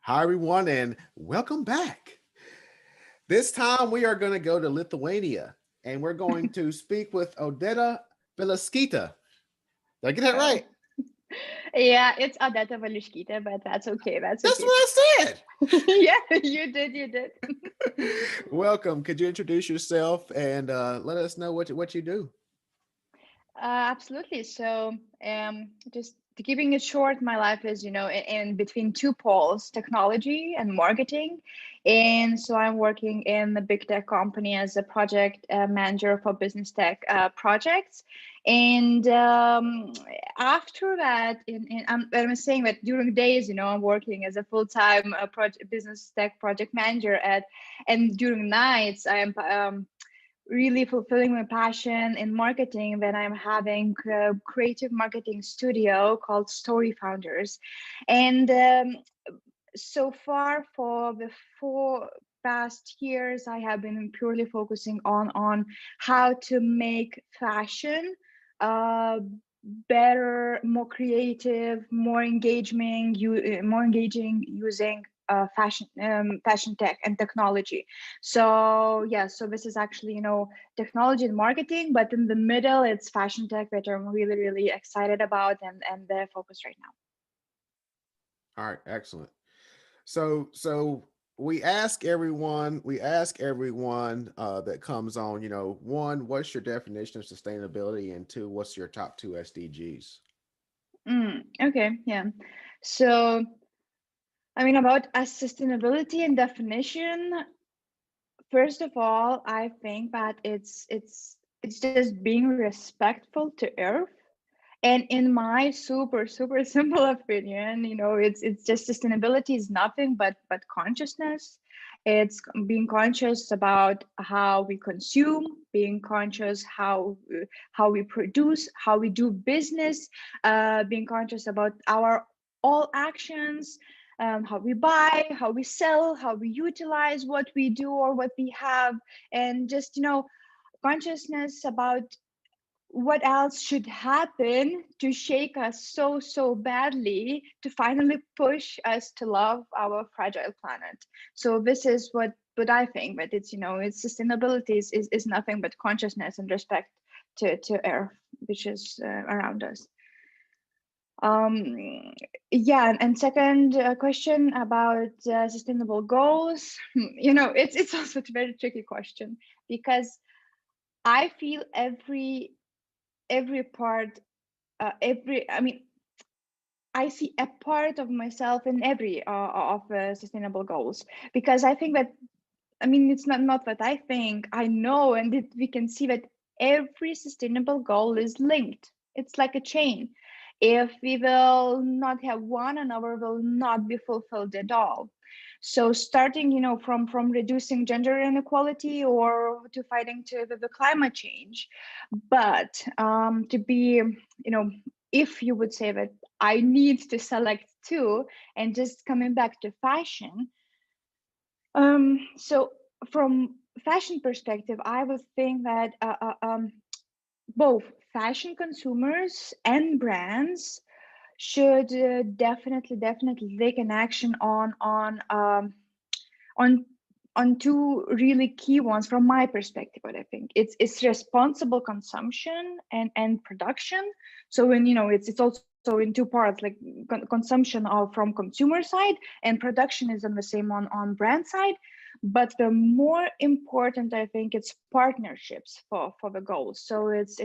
Hi, everyone, and welcome back. This time we are going to go to Lithuania and we're going to speak with Odeta Did I get that Oh, right? yeah, it's Odeta Valiushkite, but that's okay. That's That's okay. what I Yeah, you did. said. Welcome. Could you introduce yourself and let us know what you do? Absolutely. So, just keeping it short, my life is, in between two poles, technology and marketing. And so I'm working in the big tech company as a project manager for business tech projects. And after that, I'm saying that during days, I'm working as a full-time project business tech project manager and during nights, I am really fulfilling my passion in marketing when I'm having a creative marketing studio called Story Founders. And so far for the 4 past years, I have been purely focusing on how to make fashion uh, better, more creative, more engaging using fashion tech and technology. So yeah, so this is actually technology and marketing, but in the middle it's fashion tech that I'm really excited about and the focus right now. All right, excellent. So we ask everyone that comes on, one, what's your definition of sustainability, and two, what's your top two SDGs? Okay, yeah. So I mean about sustainability and definition, first of all, I think that it's just being respectful to earth. And in my super simple opinion, it's just sustainability is nothing but consciousness. It's being conscious about how we consume, being conscious how we produce, how we do business, being conscious about our all actions, how we buy, how we sell, how we utilize what we do or what we have, and just consciousness about what else should happen to shake us so badly to finally push us to love our fragile planet. So this is what I think, but it's sustainability is nothing but consciousness and respect to earth, which is around us. um yeah, and second question about sustainable goals. It's also a very tricky question because I feel every part, every I mean I see a part of myself in every of sustainable goals, because I think that, it's not that I think, I know, and we can see that every sustainable goal is linked. It's like a chain. If we will not have one, another will not be fulfilled at all. So starting, from reducing gender inequality or to fighting to the climate change, but to be, if you would say that I need to select two, and just coming back to fashion, so from fashion perspective, I would think that both fashion consumers and brands should definitely take an action on on two really key ones from my perspective. What I think it's responsible consumption and production. So when it's also in two parts, like consumption of from consumer side, and production is on the same on brand side. But the more important, I think, it's partnerships for the goals. So it's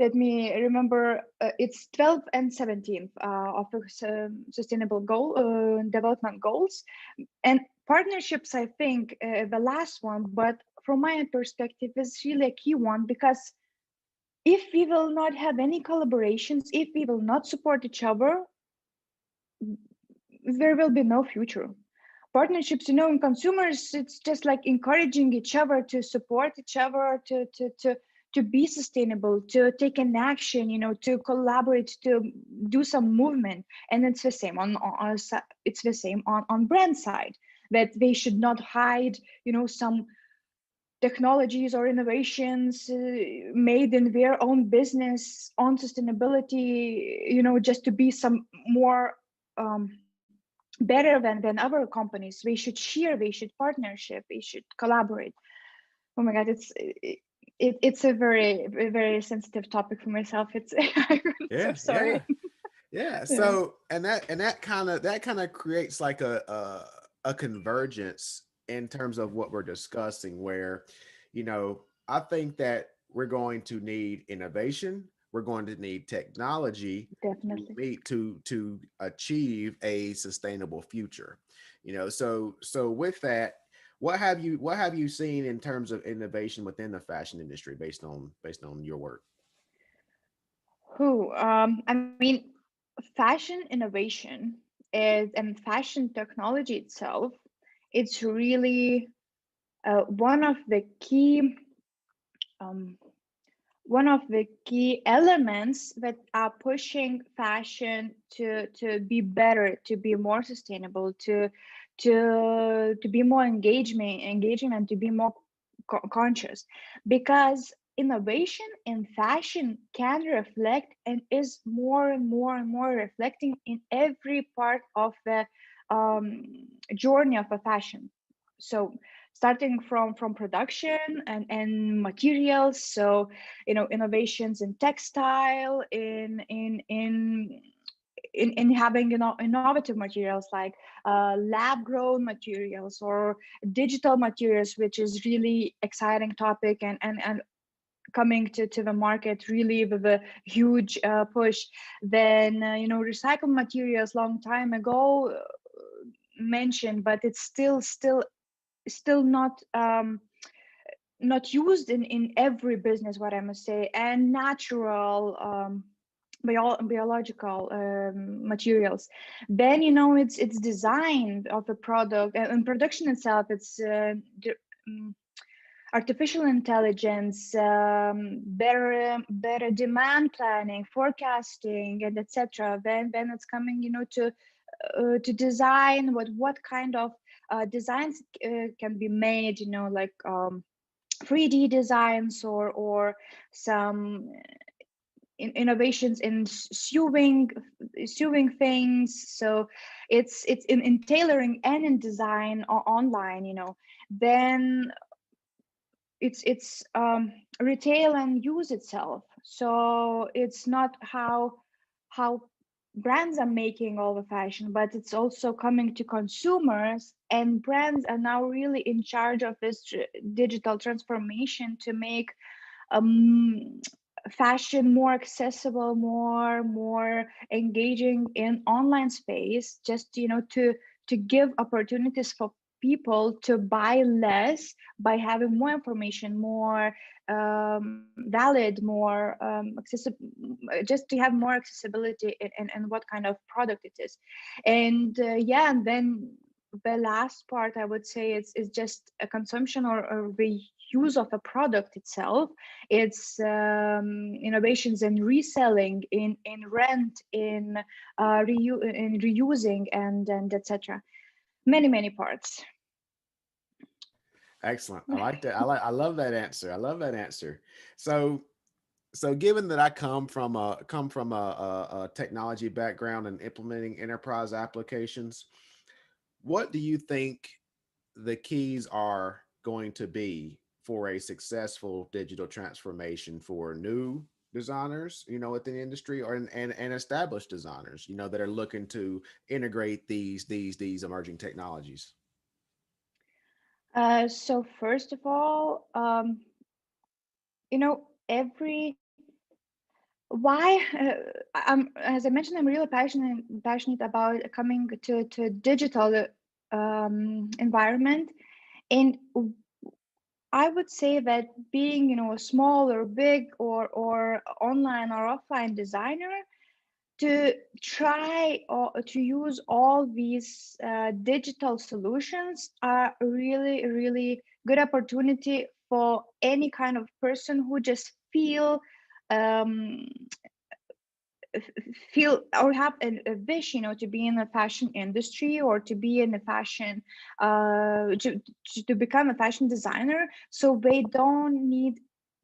let me remember, it's 12th and 17th of the sustainable goal development goals. And partnerships, I think, the last one, but from my perspective, is really a key one, because if we will not have any collaborations, if we will not support each other, there will be no future. Partnerships, in consumers, it's just like encouraging each other to support each other, to be sustainable, to take an action, to collaborate, to do some movement. And it's the same it's the same on brand side, that they should not hide, some technologies or innovations made in their own business on sustainability, just to be some more better than other companies. We should share, we should partnership, we should collaborate. Oh my God, it's a very sensitive topic for myself. It's I'm so Yeah, yeah, sorry. yeah. Yeah, So that kind of creates like a convergence in terms of what we're discussing, where, I think that we're going to need innovation, we're going to need technology to definitely. meet to achieve a sustainable future. So with that, what have you seen in terms of innovation within the fashion industry based on your work? I mean, fashion innovation is and fashion technology itself, it's really one of the key um, one of the key elements that are pushing fashion to be better, to be more sustainable, to be more engaging and to be more conscious, because innovation in fashion can reflect and is more and more and more reflecting in every part of the um, journey of a fashion. So starting from production and materials. So innovations in textile, in having innovative materials like lab grown materials or digital materials, which is really exciting topic, and coming to the market really with a huge push. Then recycled materials long time ago mentioned, but it's still not used in every business, what I must say. And natural biological materials. Then it's design of the product and production itself. It's mm, artificial intelligence, better demand planning, forecasting, and etc. Then it's coming to design what kind of designs can be made, like 3D designs or some innovations in sewing things. So it's in tailoring and in design online. Then it's retail and use itself. So it's not how brands are making all the fashion, but it's also coming to consumers, and brands are now really in charge of this digital transformation to make um, fashion more accessible, more engaging in online space, just to give opportunities for people to buy less by having more information, more valid, more accessible, just to have more accessibility in what kind of product it is. And yeah, and then the last part I would say is just a consumption or the use of a product itself. It's innovations in reselling, in rent, in reusing, and etc. Many parts. Excellent. I like that. I love that answer. I love that answer. So given that I come from a technology background and implementing enterprise applications, what do you think the keys are going to be for a successful digital transformation for new designers, within the industry, or and established designers, that are looking to integrate these emerging technologies? So first of all, every why as I mentioned, I'm really passionate about coming to digital environment. And I would say that being a small or big or online or offline designer, to try or to use all these digital solutions are really good opportunity for any kind of person who just um, feel or have a wish, to be in the fashion industry or to be in the fashion, to become a fashion designer. So they don't need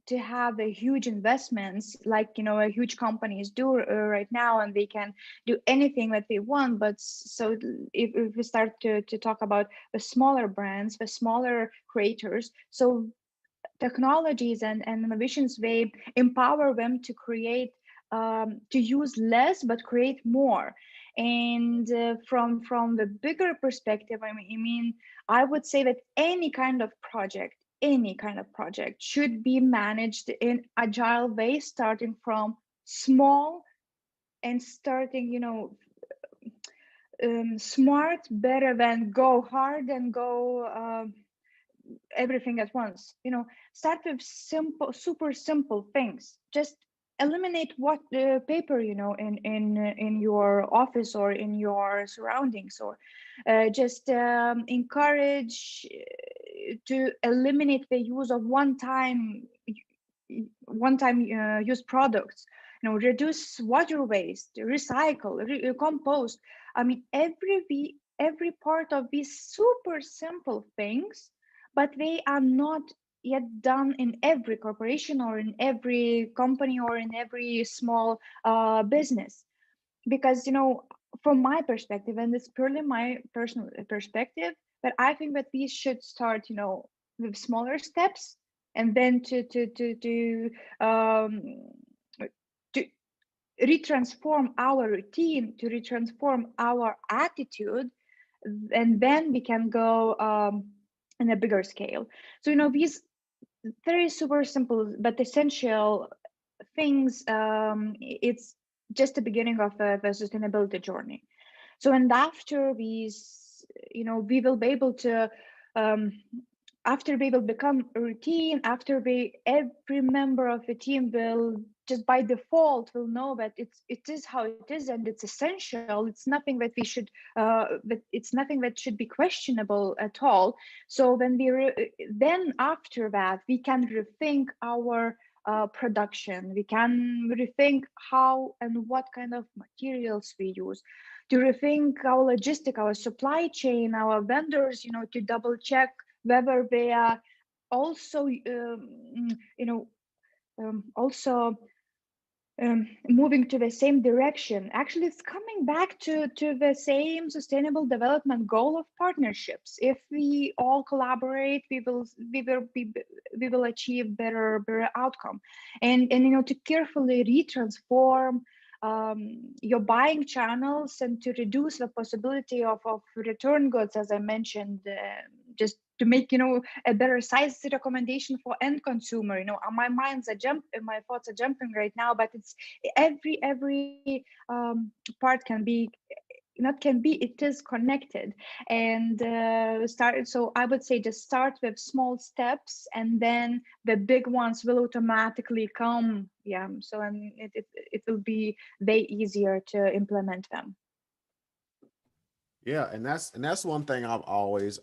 to have a huge investments like a huge companies do right now, and they can do anything that they want. But so if we start to talk about the smaller brands, the smaller creators, so technologies and innovations, they empower them to create, to use less but create more. And from the bigger perspective, I would say that any kind of project should be managed in agile way, starting from small and starting smart better than go hard and go everything at once. Start with simple, super simple things. Just eliminate what paper in your office or in your surroundings, or just encourage to eliminate the use of one-time use products. Reduce water waste, recycle, compost. Every part of these super simple things, but they are not yet done in every corporation or in every company or in every small business. Because from my perspective, and it's purely my personal perspective, but I think that we should start with smaller steps, and then um, to retransform our routine, to retransform our attitude, and then we can go in a bigger scale. So these very super simple but essential things, it's just the beginning of the sustainability journey. So, and after these, we will be able to, um, after we will become a routine, after every member of the team will just by default will know that it is how it is, and it's essential. It's nothing that we should, that it's nothing that should be questionable at all. So then after that, we can rethink our production. We can rethink how and what kind of materials we use, to rethink our logistic, our supply chain, our vendors, to double check whether they are also, also moving to the same direction. Actually, it's coming back to the same sustainable development goal of partnerships. If we all collaborate, we will achieve better outcome. And to carefully retransform your buying channels, and to reduce the possibility of return goods, as I mentioned, just to make a better size recommendation for end consumer. My thoughts are jumping right now, but it's every part can be, not can be, it is connected. And so I would say just start with small steps, and then the big ones will automatically come. Yeah, so it will be way easier to implement them. Yeah, and that's one thing I've always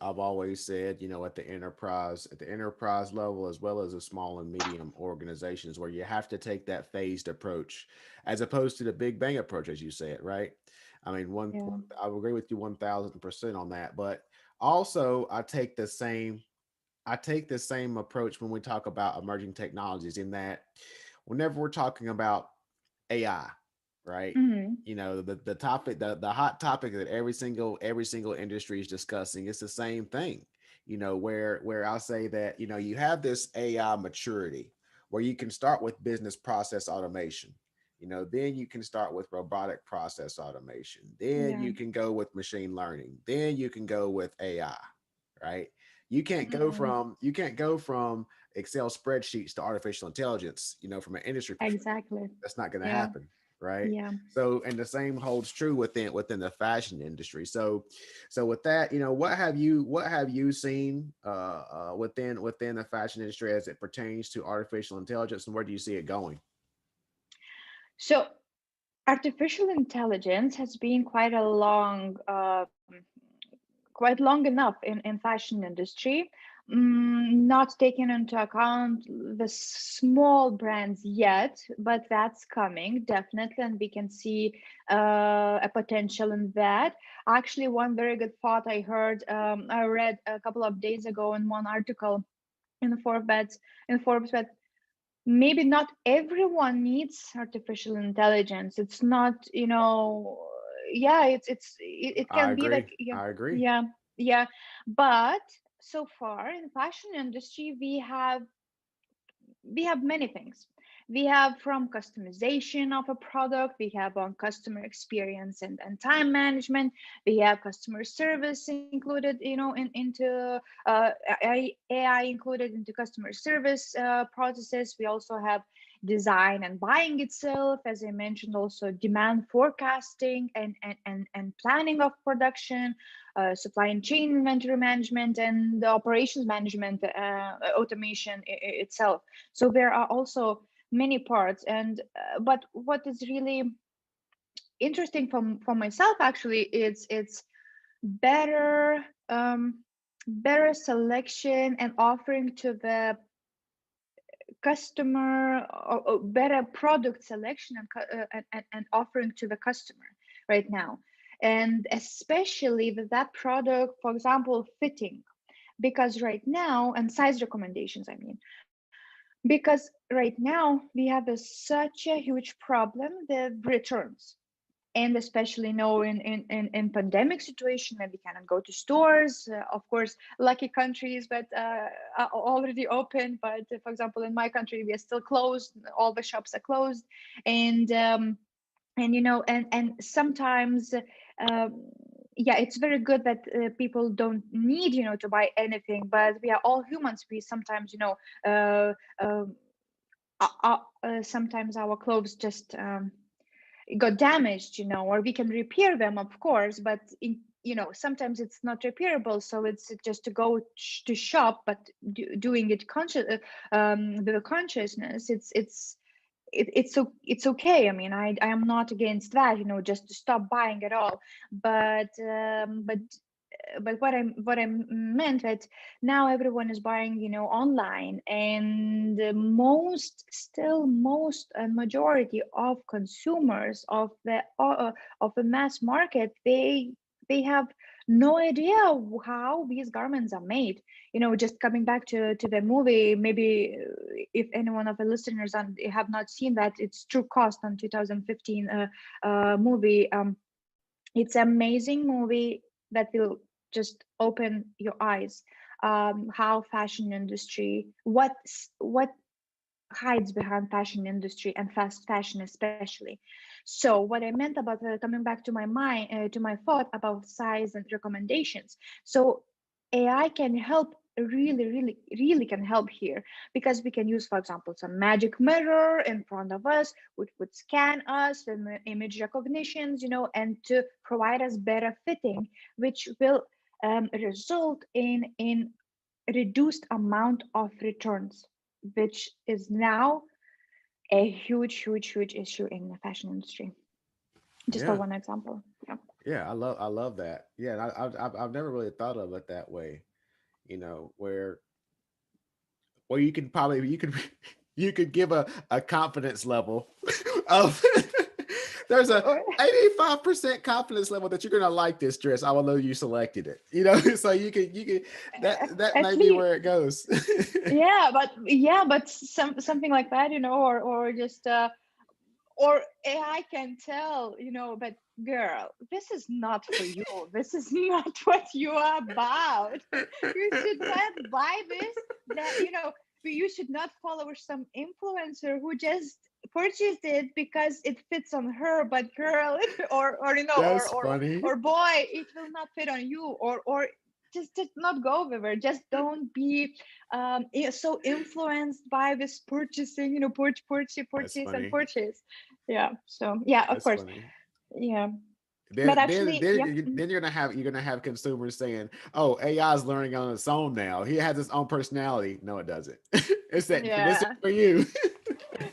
said, at the enterprise level, as well as the small and medium organizations, where you have to take that phased approach as opposed to the big bang approach, as you said, right? I mean, Yeah. I would agree with you 1000% on that. But also I take the same approach when we talk about emerging technologies, in that whenever we're talking about AI, right? Mm-hmm. The topic, the hot topic that every single industry is discussing, it's the same thing. Where I'll say that, you have this AI maturity where you can start with business process automation. Then you can start with robotic process automation. Then Yeah. you can go with machine learning. Then you can go with AI, right? You can't go from Excel spreadsheets to artificial intelligence, from an industry perspective. Exactly. That's not going to Yeah. happen, right? Yeah. So, and the same holds true within the fashion industry. So with that, what have you seen within the fashion industry as it pertains to artificial intelligence, and where do you see it going? So artificial intelligence has been quite long enough in fashion industry, not taking into account the small brands yet, but that's coming definitely, and we can see a potential in that. Actually, one very good thought I read a couple of days ago in one article in Forbes, that maybe not everyone needs artificial intelligence. It's not, yeah, it I can be like, agree. I agree. yeah, yeah. But so far in fashion industry, we have many things. We have from customization of a product, we have on customer experience and time management, we have customer service included, into AI included into customer service processes. We also have design and buying itself, as I mentioned, also demand forecasting and planning of production, supply and chain inventory management, and the operations management, automation itself. So there are also many parts. And but what is really interesting for myself actually is it's better, better selection and offering to the customer, or better product selection and offering to the customer right now, and especially that product, for example, fitting, because right now, and size recommendations, I mean, because right now we have such a huge problem, the returns. And especially now in pandemic situation when we cannot go to stores, of course, lucky countries but are already open, but for example in my country we are still closed, all the shops are closed. And sometimes, yeah, it's very good that people don't need, to buy anything, but we are all humans. We sometimes, uh, um, sometimes our clothes just got damaged, or we can repair them, of course, but sometimes it's not repairable, so it's just to go to shop, but doing it with a consciousness, it's okay. I mean, I am not against that, just to stop buying at all. But what I meant that now everyone is buying, online, and most and majority of consumers of the mass market, they have no idea how these garments are made. Just coming back to the movie, maybe if any one of the listeners have not seen that, it's True Cost on 2015 movie. It's an amazing movie that will just open your eyes, how fashion industry, what hides behind fashion industry and fast fashion especially. So what I meant about coming back to my mind, to my thought about size and recommendations. So AI can help, really can help here, because we can use, for example, some magic mirror in front of us, which would scan us with image recognitions, and to provide us better fitting, which will result in reduced amount of returns, which is now a huge issue in the fashion industry. Just for Yeah. one example. Yeah. Yeah. I love that. Yeah. And I've never really thought of it that way, where you could you could give a confidence level of there's a Or- 85% confidence level that you're gonna like this dress. I will know you selected it. So you can that At might be least, where it goes. yeah, but something like that, or just or AI can tell, but girl, this is not for you. This is not what you are about. You should not buy this. That you should not follow some influencer who just purchased it because it fits on her, but girl, or That's funny. or boy, it will not fit on you, or just not go with her. Just don't be so influenced by this purchasing, That's purchase and funny. purchase. Yeah, so yeah, of That's course. funny. Yeah, but Then then actually, yep. then then you're gonna have consumers saying, "Oh, AI is learning on its own now. He has his own personality." No, it doesn't. It's that this is Yeah, for you.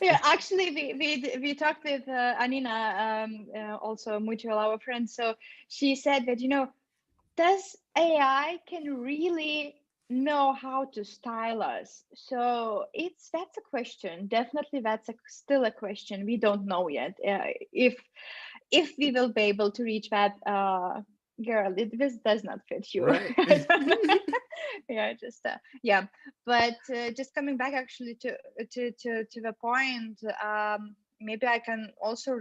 yeah, actually we talked with Anina, also mutual our friend. So she said that, does AI can really know how to style us? So that's a question. Definitely, that's still a question. We don't know yet, if we will be able to reach that. Girl, this does not fit you. Right. I don't know. Yeah, just yeah. But just coming back actually to the point, maybe I can also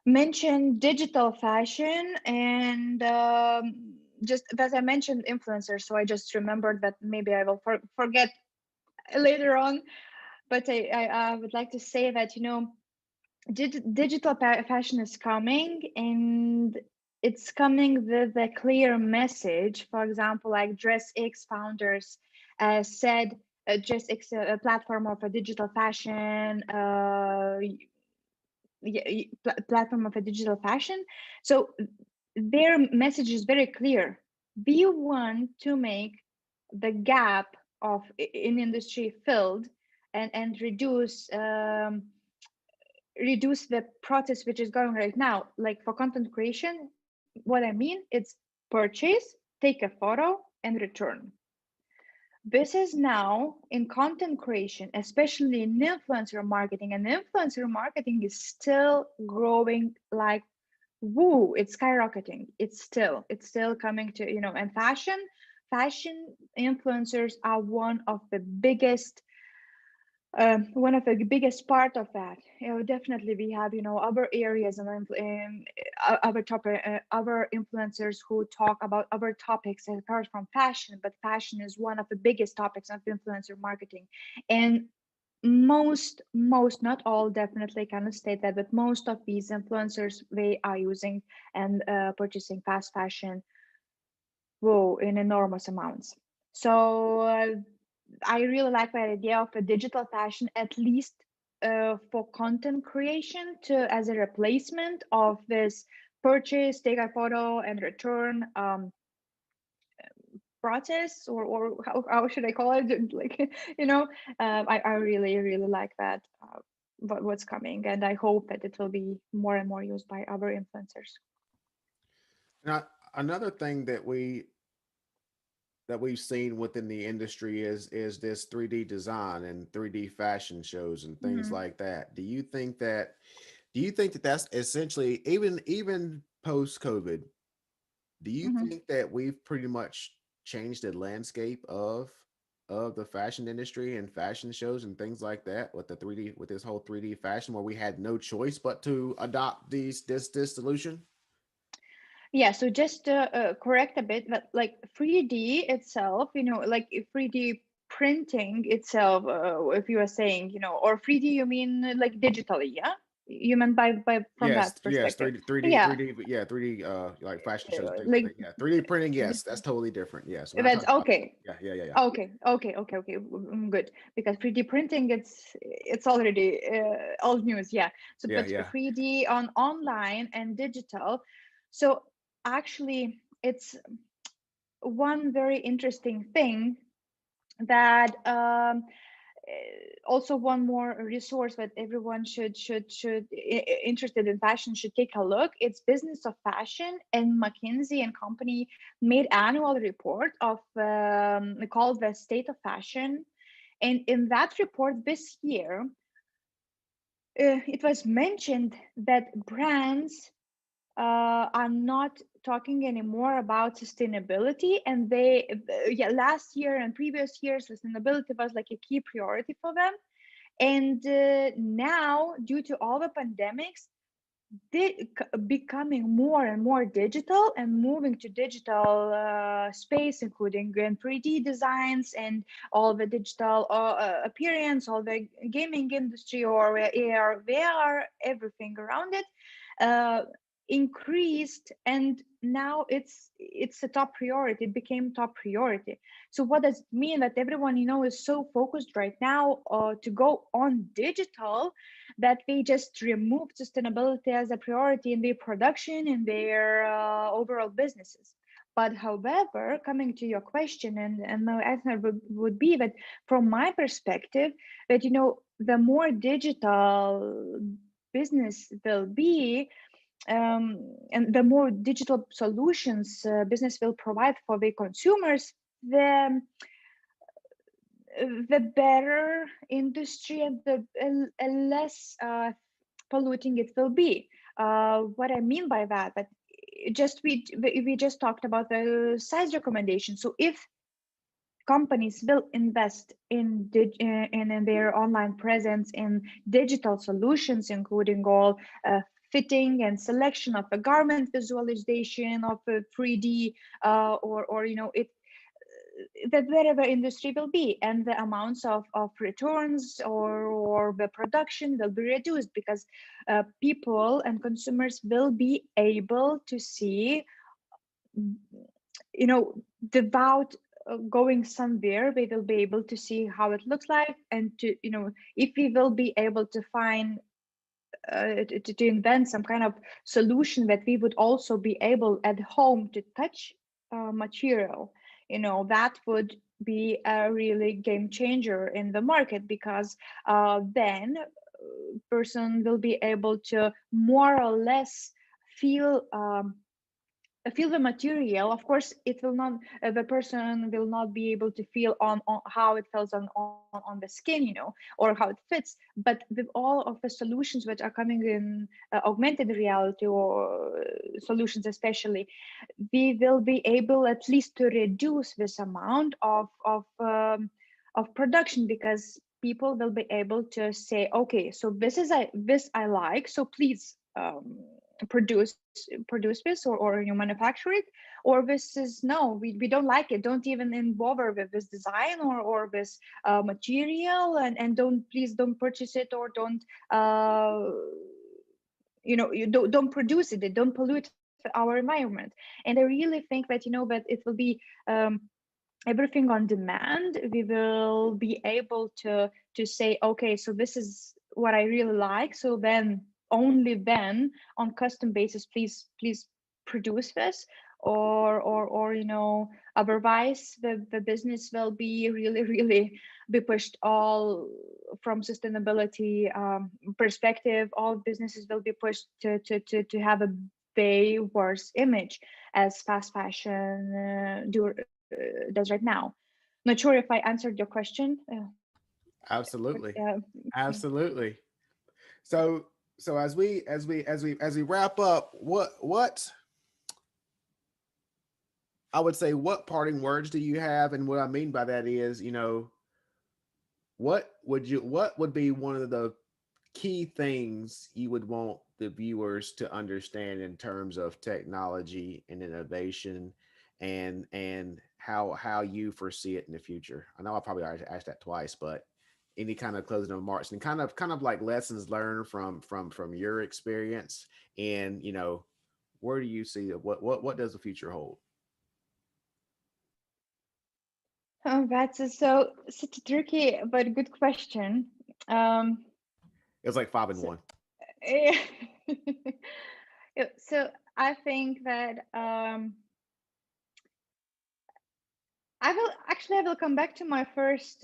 mention digital fashion and just as I mentioned influencers, so I just remembered that maybe I will forget later on. But I would like to say that, you know, digital fashion is coming, and it's coming with a clear message. For example, like DressX founders said, DressX, a platform of a digital fashion, platform of a digital fashion. So their message is very clear. We want to make the gap of in industry filled, and reduce the process which is going right now. Like for content creation, what I mean, it's purchase, take a photo, and return. This is now in content creation, especially in influencer marketing, and influencer marketing is still growing like woo, it's skyrocketing. It's still coming to, you know, and fashion influencers are one of the biggest part of that. You know, definitely we have, you know, other areas and other influencers who talk about other topics apart from fashion, but fashion is one of the biggest topics of influencer marketing. And most, not all, definitely cannot state that, but most of these influencers, they are using and purchasing fast fashion, whoa, in enormous amounts. So I really like that idea of a digital fashion, at least for content creation, to as a replacement of this purchase, take a photo, and return process, or how should I call it? Like, you know, I really like that. What's coming, and I hope that it will be more and more used by other influencers. Now, another thing that we've seen within the industry is this 3D design and 3D fashion shows and things Hmm. like that. Do you think that that's essentially, even post COVID, do you Hmm. think that we've pretty much changed the landscape of the fashion industry and fashion shows and things like that with the 3D, with this whole 3D fashion, where we had no choice but to adopt this solution? Yeah, so just to correct a bit, that like 3D itself, you know, like 3D printing itself, if you are saying, you know, or 3D, you mean like digitally, yeah? You meant by from Yes, that yes, perspective. 3D, 3D, Yeah, 3D, yeah, 3D, like fashion shows, things like like that. Yeah, 3D printing, yes, that's totally different. Yes, we're not that's talking about. okay. Yeah, yeah, yeah, yeah, Okay. Good, because 3D printing, it's already old news. Yeah. So, yeah, but yeah. 3D on online and digital. So actually, it's one very interesting thing that also one more resource that everyone interested in fashion should take a look. It's Business of Fashion, and McKinsey and Company made annual report of called the State of Fashion. And in that report this year, it was mentioned that brands are not talking anymore about sustainability, and yeah, last year and previous years sustainability was like a key priority for them. And now, due to all the pandemics, becoming more and more digital and moving to digital space, including 3D designs and all the digital appearance, all the gaming industry, or AR, VR, everything around it, uh, increased, and now it's a top priority. It became top priority. So what does it mean? That everyone, you know, is so focused right now to go on digital, that they just removed sustainability as a priority in their production, in their overall businesses. But however, coming to your question, and my answer would be that from my perspective, that, you know, the more digital business will be, and the more digital solutions business will provide for the consumers, the better industry, and the less polluting it will be. What I mean by that, we just talked about the size recommendation. So if companies will invest in their online presence in digital solutions, including all fitting and selection of a garment visualization of a 3D, or it that wherever industry will be, and the amounts of returns or the production will be reduced, because people and consumers will be able to see, without going somewhere, we will be able to see how it looks like, and to, if we will be able to find to invent some kind of solution that we would also be able at home to touch material, that would be a really game changer in the market, because then person will be able to more or less feel feel the material. Of course, it will not, the person will not be able to feel on how it feels on the skin, or how it fits. But with all of the solutions which are coming in, augmented reality or solutions especially, we will be able at least to reduce this amount of production, because people will be able to say, okay, so this I like, so please produce this, or manufacture it. Or this is, no, we don't like it, don't even bother with this design or this material, and please don't purchase it, or don't you don't produce it, don't pollute our environment. And I really think that, that it will be everything on demand. We will be able to say, okay, so this is what I really like, so then, only then, on custom basis, please produce this. Or otherwise the business will be really be pushed all from sustainability perspective. All businesses will be pushed to have a way worse image, as fast fashion does right now. Not sure if I answered your question. Absolutely. Yeah. Absolutely. So as we wrap up, what I would say, what parting words do you have? And what I mean by that is, what would be one of the key things you would want the viewers to understand in terms of technology and innovation, and how you foresee it in the future? I know I probably already asked that twice, but any kind of closing remarks, and kind of like lessons learned from your experience, and where do you see what does the future hold? Oh, that's such a tricky but good question. Um, It was like 5 and 1. so, yeah. Yeah, so I think that I will come back to my first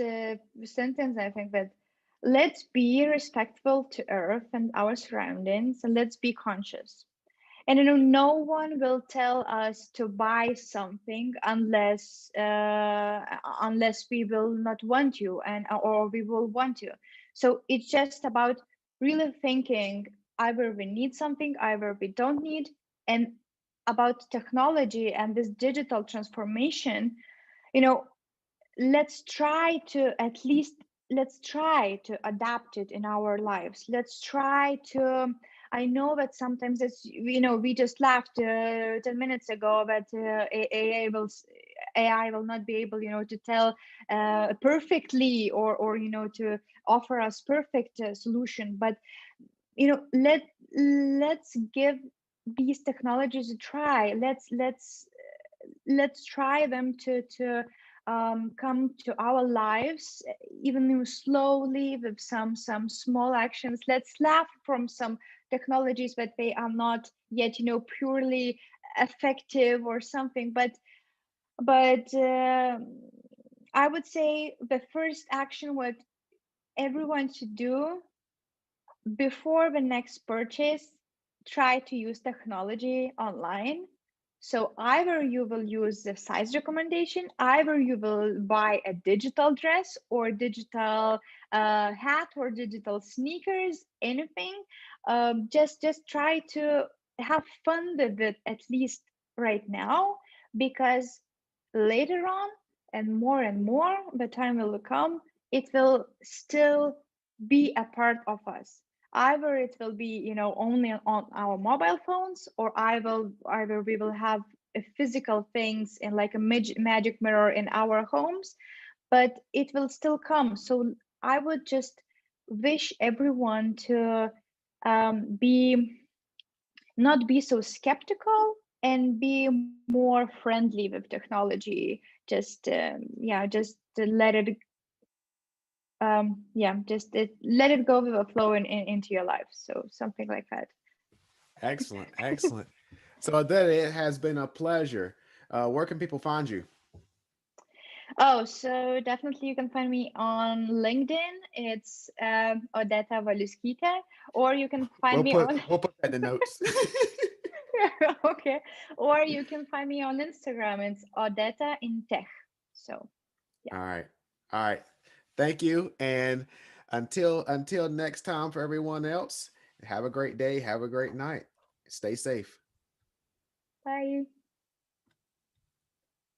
sentence. I think that let's be respectful to Earth and our surroundings, and let's be conscious. And no one will tell us to buy something unless we will not want to, or we will want to. So it's just about really thinking, either we need something, either we don't need. And about technology and this digital transformation, you know let's try to, at least let's try to adapt it in our lives. Let's try to, I know that sometimes it's, we just laughed 10 minutes ago that AI will not be able, to tell perfectly, or to offer us perfect solution. But let's give these technologies a try. Let's try them to come to our lives, even slowly, with some small actions. Let's laugh from some technologies that they are not yet purely effective or something. But I would say the first action, what everyone should do before the next purchase, try to use technology online. So either you will use the size recommendation, either you will buy a digital dress or digital hat or digital sneakers, anything. Just try to have fun with it, at least right now, because later on and more the time will come, it will still be a part of us. Either it will be, only on our mobile phones, or either we will have a physical things in like a magic mirror in our homes, but it will still come. So I would just wish everyone to be not be so skeptical and be more friendly with technology. Just yeah, just to let it let it go with the flow into your life. So something like that. Excellent, excellent. So Odeta, it has been a pleasure. Where can people find you? Oh, so definitely you can find me on LinkedIn. It's Odeta Valuskita, or you can find me on We'll put that in the notes. okay, or you can find me on Instagram. It's Odeta in Tech. So yeah. All right. All right. Thank you. And until next time, for everyone else, have a great day. Have a great night. Stay safe. Bye.